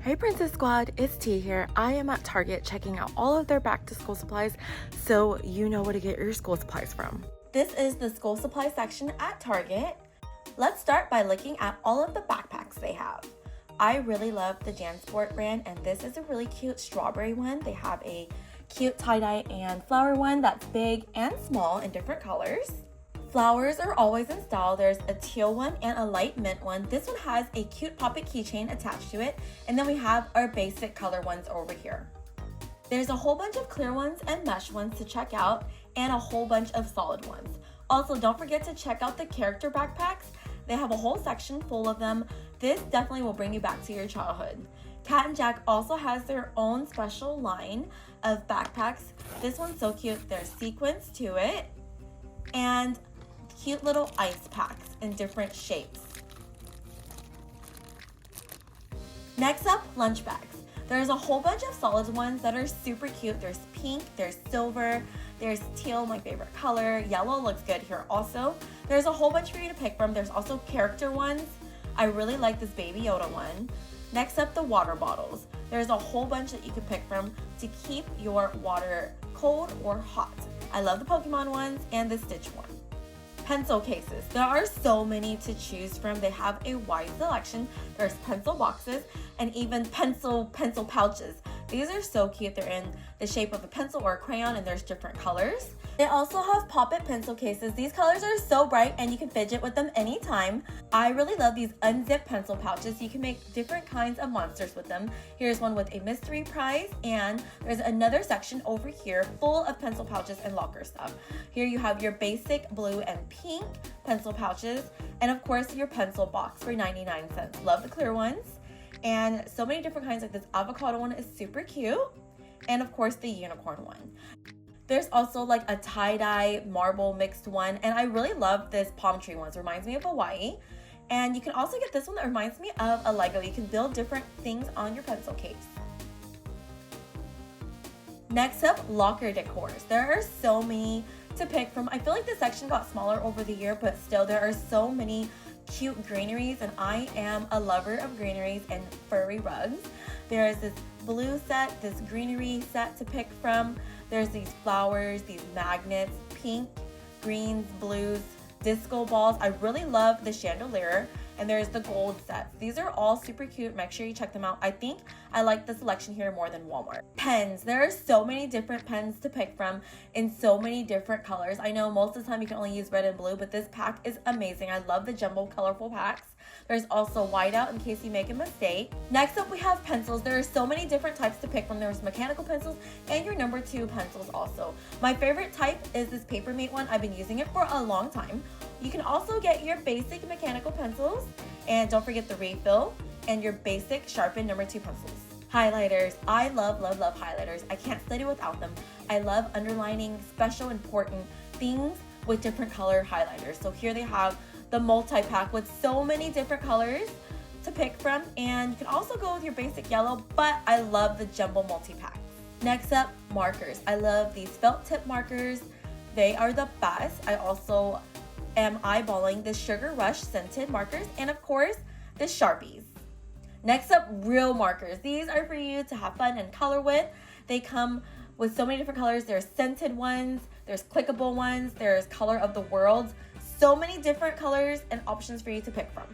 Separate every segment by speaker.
Speaker 1: Hey Princess Squad, it's T here. I am at Target checking out all of their back to school supplies so you know where to get your school supplies from. This is the school supply section at Target. Let's start by looking at all of the backpacks they have. I really love the JanSport brand, and this is a really cute strawberry one. They have a cute tie-dye and flower one that's big and small in different colors. Flowers are always in style. There's a teal one and a light mint one. This one has a cute pop-it keychain attached to it. And then we have our basic color ones over here. There's a whole bunch of clear ones and mesh ones to check out and a whole bunch of solid ones. Also, don't forget to check out the character backpacks. They have a whole section full of them. This definitely will bring you back to your childhood. Cat and Jack also has their own special line of backpacks. This one's so cute. There's sequins to it and cute little ice packs in different shapes. Next up, lunch bags. There's a whole bunch of solid ones that are super cute. There's pink, there's silver, there's teal, my favorite color. Yellow looks good here also. There's a whole bunch for you to pick from. There's also character ones. I really like this Baby Yoda one. Next up, the water bottles. There's a whole bunch that you can pick from to keep your water cold or hot. I love the Pokemon ones and the Stitch one. Pencil cases. There are so many to choose from. They have a wide selection. There's pencil boxes and even pencil pouches. These are so cute. They're in the shape of a pencil or a crayon, and there's different colors. They also have pop-it pencil cases. These colors are so bright and you can fidget with them anytime. I really love these unzipped pencil pouches. You can make different kinds of monsters with them. Here's one with a mystery prize, and there's another section over here full of pencil pouches and locker stuff. Here you have your basic blue and pink pencil pouches, and of course your pencil box for 99 cents. Love the clear ones. And so many different kinds, like this avocado one is super cute. And of course the unicorn one. There's also like a tie-dye marble mixed one. And I really love this palm tree one. It reminds me of Hawaii. And you can also get this one that reminds me of a Lego. You can build different things on your pencil case. Next up, locker decors. There are so many to pick from. I feel like this section got smaller over the year, but still there are so many cute greeneries, and I am a lover of greeneries and furry rugs. There is this blue set, this greenery set to pick from. There's these flowers, these magnets, pink, greens, blues, disco balls. I really love the chandelier, and there's the gold sets. These are all super cute. Make sure you check them out. I think I like the selection here more than Walmart. Pens. There are so many different pens to pick from in so many different colors. I know most of the time you can only use red and blue, but this pack is amazing. I love the jumbo colorful packs. There's also whiteout in case you make a mistake. Next up, we have pencils. There are so many different types to pick from. There's mechanical pencils and your number 2 pencils also. My favorite type is this Paper Mate one. I've been using it for a long time. You can also get your basic mechanical pencils, and don't forget the refill, and your basic sharpened number 2 pencils. Highlighters. I love highlighters. I can't study without them. I love underlining special important things with different color highlighters. So here they have the multi-pack with so many different colors to pick from, and you can also go with your basic yellow, but I love the jumbo multi-pack. Next up, markers. I love these felt tip markers. They are the best. I also am eyeballing the Sugar Rush scented markers, and of course the Sharpies. Next up, real markers. These are for you to have fun and color with. They come with so many different colors. There's scented ones, there's clickable ones, there's color of the world. So many different colors and options for you to pick from.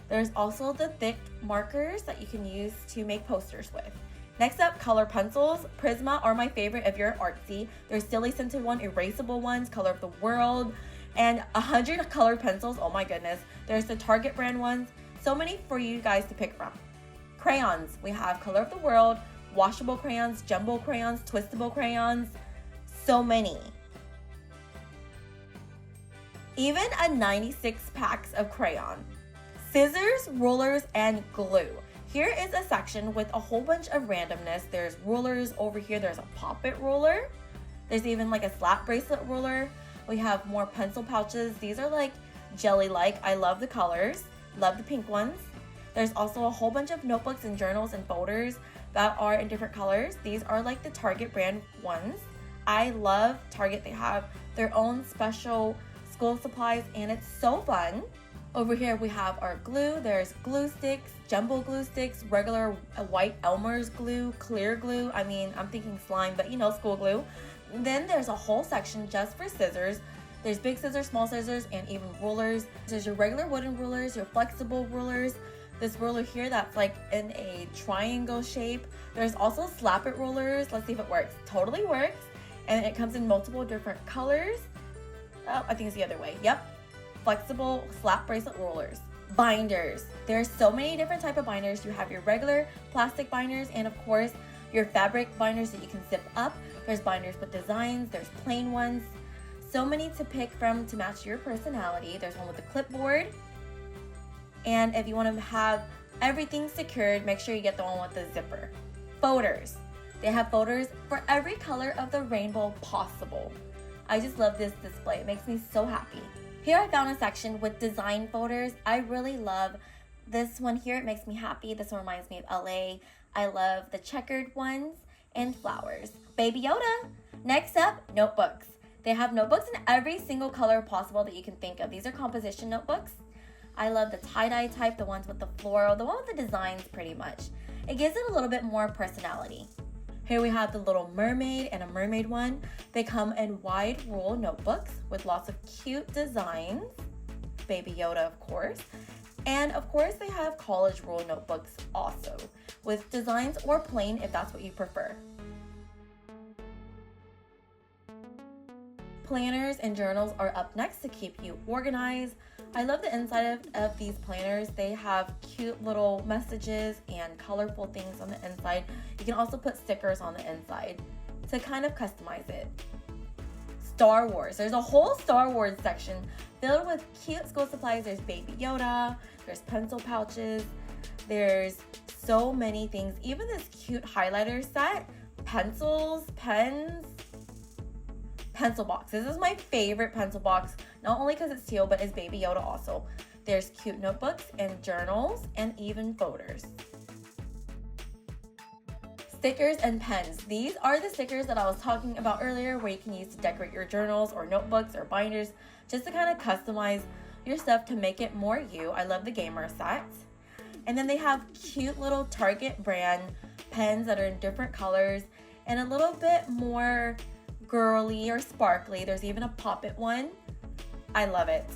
Speaker 1: There's also the thick markers that you can use to make posters with. Next up, color pencils. Prisma are my favorite if you're artsy. There's silly scented one, erasable ones, color of the world, and 100 color pencils. Oh my goodness. There's the Target brand ones. So many for you guys to pick from. Crayons. We have color of the world, washable crayons, jumbo crayons, twistable crayons. So many. Even a 96 packs of crayon. Scissors, rulers, and glue. Here is a section with a whole bunch of randomness. There's rulers over here. There's a pop-it ruler. There's even like a slap bracelet ruler. We have more pencil pouches. These are like jelly-like. I love the colors. Love the pink ones. There's also a whole bunch of notebooks and journals and folders that are in different colors. These are like the Target brand ones. I love Target. They have their own special school supplies, and it's so fun. Over here we have our glue. There's glue sticks, jumbo glue sticks, regular white Elmer's glue, clear glue. I mean, I'm thinking slime, but you know, school glue. Then there's a whole section just for scissors. There's big scissors, small scissors, and even rulers. There's your regular wooden rulers, your flexible rulers. This ruler here that's like in a triangle shape. There's also slap it rulers. Let's see if it works. Totally works. And it comes in multiple different colors. Oh, I think it's the other way. Yep. Flexible slap bracelet rulers. Binders. There's so many different type of binders. You have your regular plastic binders and of course your fabric binders that you can zip up. There's binders with designs. There's plain ones. So many to pick from to match your personality. There's one with a clipboard. And if you want to have everything secured, make sure you get the one with the zipper. Folders. They have folders for every color of the rainbow possible. I just love this display. It makes me so happy. Here I found a section with design folders. I really love this one here. It makes me happy. This one reminds me of LA. I love the checkered ones and flowers. Baby Yoda. Next up, notebooks. They have notebooks in every single color possible that you can think of. These are composition notebooks. I love the tie-dye type, the ones with the floral, the one with the designs pretty much. It gives it a little bit more personality. Here we have the Little Mermaid and a mermaid one. They come in wide rule notebooks with lots of cute designs. Baby Yoda, of course. And of course they have college rule notebooks also with designs or plain if that's what you prefer. Planners and journals are up next to keep you organized. I love the inside of these planners. They have cute little messages and colorful things on the inside. You can also put stickers on the inside to kind of customize it. Star Wars. There's a whole Star Wars section filled with cute school supplies. There's Baby Yoda, there's pencil pouches, there's so many things. Even this cute highlighter set, pencils, pens, pencil box. This is my favorite pencil box, not only because it's teal, but it's Baby Yoda also. There's cute notebooks and journals and even folders. Stickers and pens. These are the stickers that I was talking about earlier where you can use to decorate your journals or notebooks or binders just to kind of customize your stuff to make it more you. I love the gamer set. And then they have cute little Target brand pens that are in different colors and a little bit more girly or sparkly. There's even a pop-it one. I love it.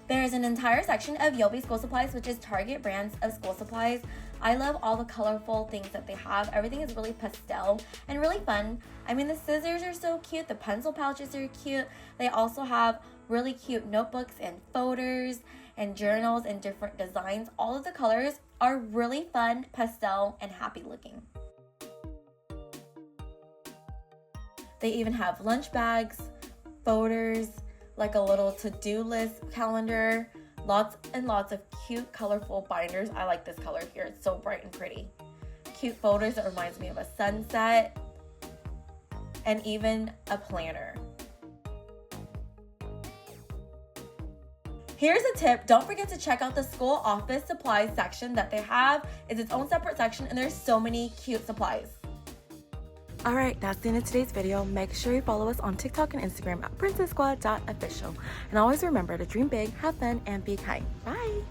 Speaker 1: There's an entire section of Yoobi school supplies, which is Target brands of school supplies. I love all the colorful things that they have. Everything is really pastel and really fun. I mean, the scissors are so cute. The pencil pouches are cute. They also have really cute notebooks and folders and journals and different designs. All of the colors are really fun, pastel, and happy looking. They even have lunch bags, folders, like a little to-do list calendar, lots and lots of cute, colorful binders. I like this color here. It's so bright and pretty. Cute folders that reminds me of a sunset, and even a planner. Here's a tip. Don't forget to check out the school office supplies section that they have. It's its own separate section, and there's so many cute supplies. Alright, that's the end of today's video. Make sure you follow us on TikTok and Instagram at PrincessSquad.Official. And always remember to dream big, have fun, and be kind. Bye!